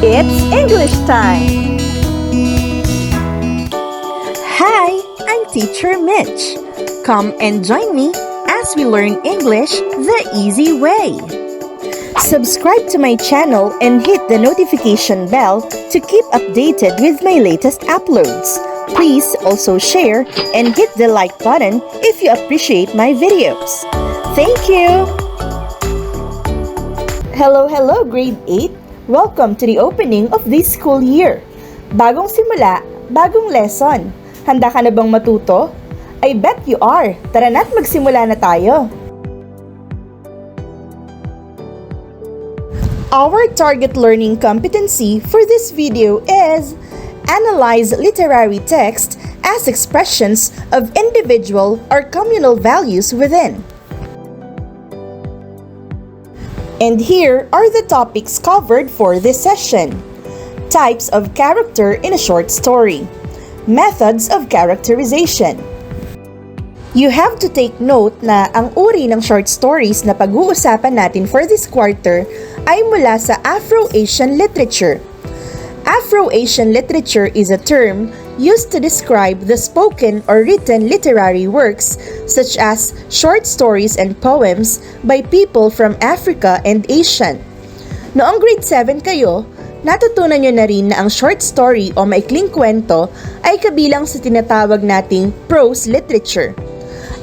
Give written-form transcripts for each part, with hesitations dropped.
It's English time! Hi, I'm Teacher Mitch. Come and join me as we learn English the easy way. Subscribe to my channel and hit the notification bell to keep updated with my latest uploads. Please also share and hit the like button if you appreciate my videos. Thank you! Hello, grade 8! Welcome to the opening of this school year. Bagong simula, bagong lesson. Handa ka na bang matuto? I bet you are. Tara na't magsimula na tayo. Our target learning competency for this video is analyze literary text as expressions of individual or communal values within. And here are the topics covered for this session. Types of character in a short story. Methods of characterization. You have to take note na ang uri ng short stories na pag-uusapan natin for this quarter ay mula sa Afro-Asian literature. Afro-Asian literature is a term used to describe the spoken or written literary works such as short stories and poems by people from Africa and Asia. Noong grade 7 kayo, natutunan nyo na rin na ang short story o maikling kwento ay kabilang sa tinatawag nating prose literature.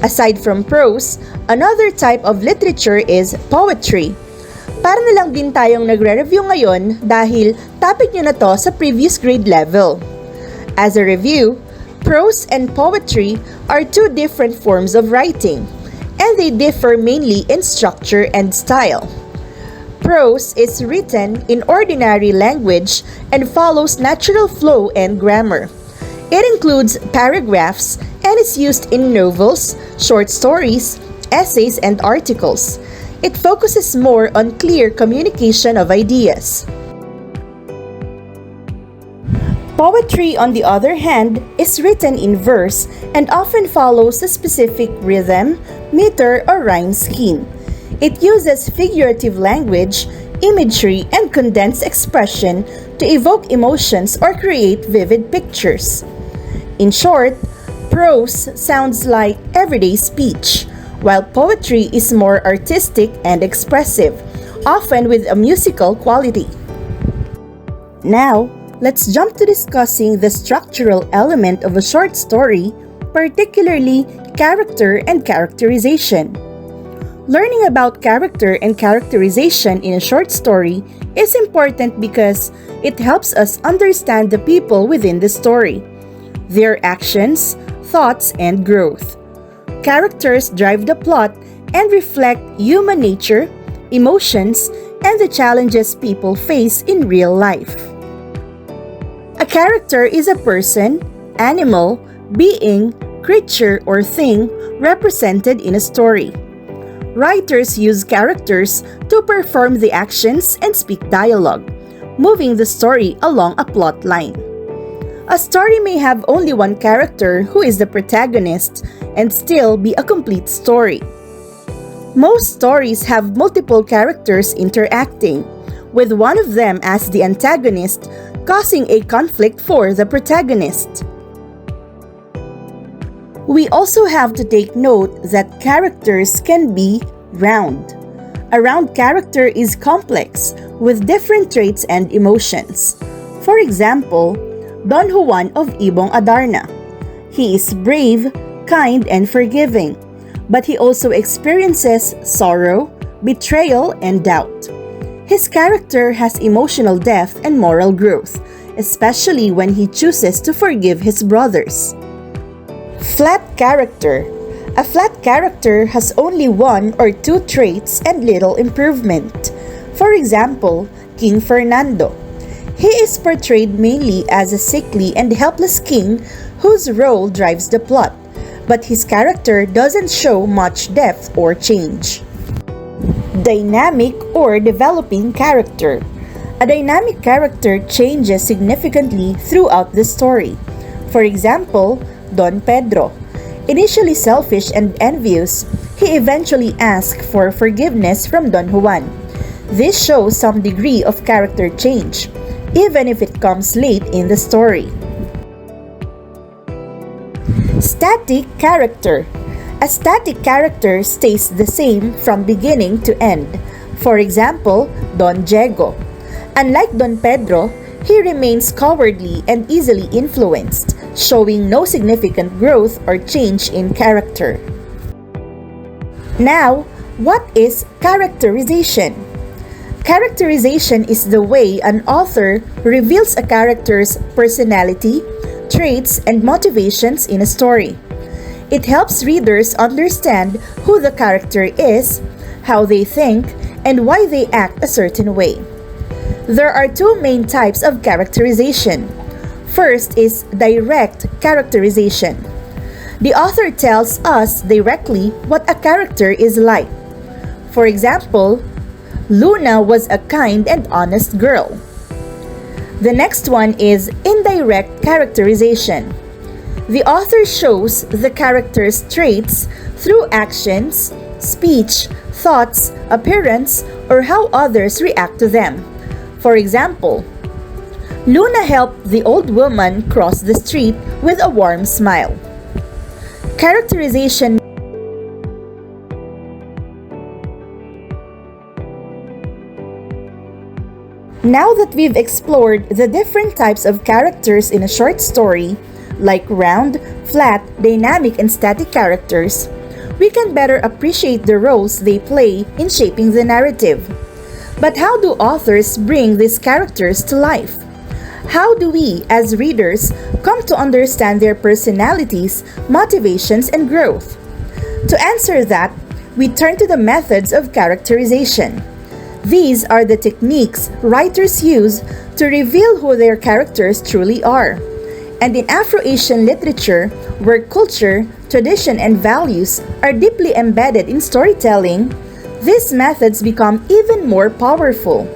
Aside from prose, another type of literature is poetry. Para na lang din tayong nagre-review ngayon dahil topic nyo na to sa previous grade level. As a review, prose and poetry are two different forms of writing, and they differ mainly in structure and style. Prose is written in ordinary language and follows natural flow and grammar. It includes paragraphs and is used in novels, short stories, essays, and articles. It focuses more on clear communication of ideas. Poetry, on the other hand, is written in verse and often follows a specific rhythm, meter, or rhyme scheme. It uses figurative language, imagery, and condensed expression to evoke emotions or create vivid pictures. In short, prose sounds like everyday speech, while poetry is more artistic and expressive, often with a musical quality. Now, let's jump to discussing the structural element of a short story, particularly character and characterization. Learning about character and characterization in a short story is important because it helps us understand the people within the story, their actions, thoughts, and growth. Characters drive the plot and reflect human nature, emotions, and the challenges people face in real life. A character is a person, animal, being, creature, or thing represented in a story. Writers use characters to perform the actions and speak dialogue, moving the story along a plot line. A story may have only one character who is the protagonist and still be a complete story. Most stories have multiple characters interacting, with one of them as the antagonist, causing a conflict for the protagonist. We also have to take note that characters can be round. A round character is complex, with different traits and emotions. For example, Don Juan of Ibong Adarna. He is brave, kind, and forgiving, but he also experiences sorrow, betrayal, and doubt. His character has emotional depth and moral growth, especially when he chooses to forgive his brothers. Flat character. A flat character has only one or two traits and little improvement. For example, King Fernando. He is portrayed mainly as a sickly and helpless king whose role drives the plot, but his character doesn't show much depth or change. Dynamic or developing character. A dynamic character changes significantly throughout the story. For example, Don Pedro. Initially selfish and envious, he eventually asks for forgiveness from Don Juan. This shows some degree of character change. even if it comes late in the story. Static character. A static character stays the same from beginning to end. For example, Don Diego. Unlike Don Pedro, he remains cowardly and easily influenced, showing no significant growth or change in character. Now, what is characterization? Characterization is the way an author reveals a character's personality, traits, and motivations in a story. It helps readers understand who the character is, how they think, and why they act a certain way. There are two main types of characterization. First is direct characterization. The author tells us directly what a character is like. For example, Luna was a kind and honest girl. The next one is indirect characterization. The author shows the character's traits through actions, speech, thoughts, appearance, or how others react to them. For example, Luna helped the old woman cross the street with a warm smile. Characterization. Now that we've explored the different types of characters in a short story, like round, flat, dynamic, and static characters, we can better appreciate the roles they play in shaping the narrative. But how do authors bring these characters to life? How do we, as readers, come to understand their personalities, motivations, and growth? To answer that, we turn to the methods of characterization. These are the techniques writers use to reveal who their characters truly are. And in Afro-Asian literature, where culture, tradition, and values are deeply embedded in storytelling, these methods become even more powerful.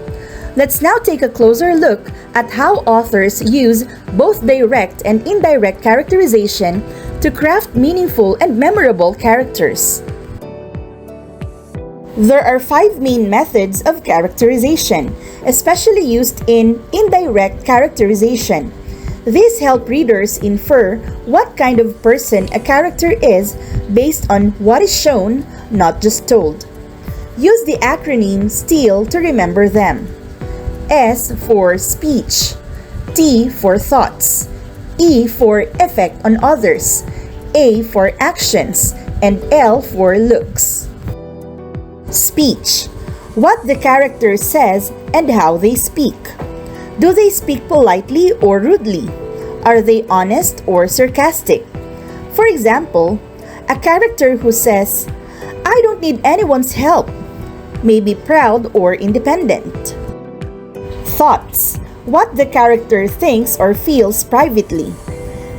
Let's now take a closer look at how authors use both direct and indirect characterization to craft meaningful and memorable characters. There are 5 main methods of characterization, especially used in indirect characterization. These help readers infer what kind of person a character is based on what is shown, not just told. Use the acronym STEAL to remember them. S for speech, T for thoughts, E for effect on others, A for actions, and L for looks. Speech. What the character says and how they speak. Do they speak politely or rudely? Are they honest or sarcastic? For example, a character who says, "I don't need anyone's help," may be proud or independent. Thoughts. What the character thinks or feels privately.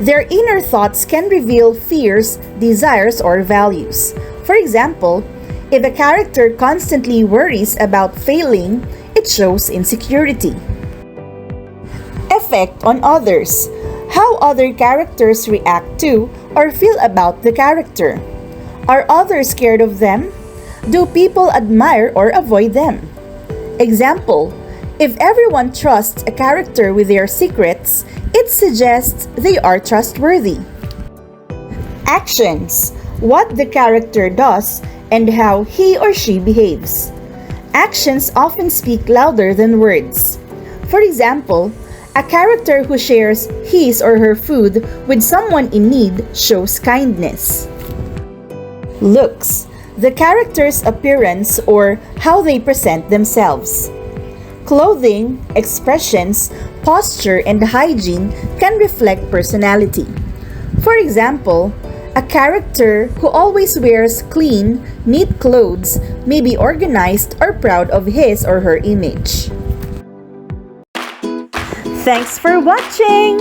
Their inner thoughts can reveal fears, desires, or values. For example, if a character constantly worries about failing, it shows insecurity. Effect on others. How other characters react to or feel about the character. Are others scared of them? Do people admire or avoid them? Example, if everyone trusts a character with their secrets, it suggests they are trustworthy. Actions. What the character does and how he or she behaves. Actions often speak louder than words. For example, a character who shares his or her food with someone in need shows kindness. Looks. The character's appearance or how they present themselves. Clothing, expressions, posture, and hygiene can reflect personality. For example, a character who always wears clean, neat clothes may be organized or proud of his or her image. Thanks for watching!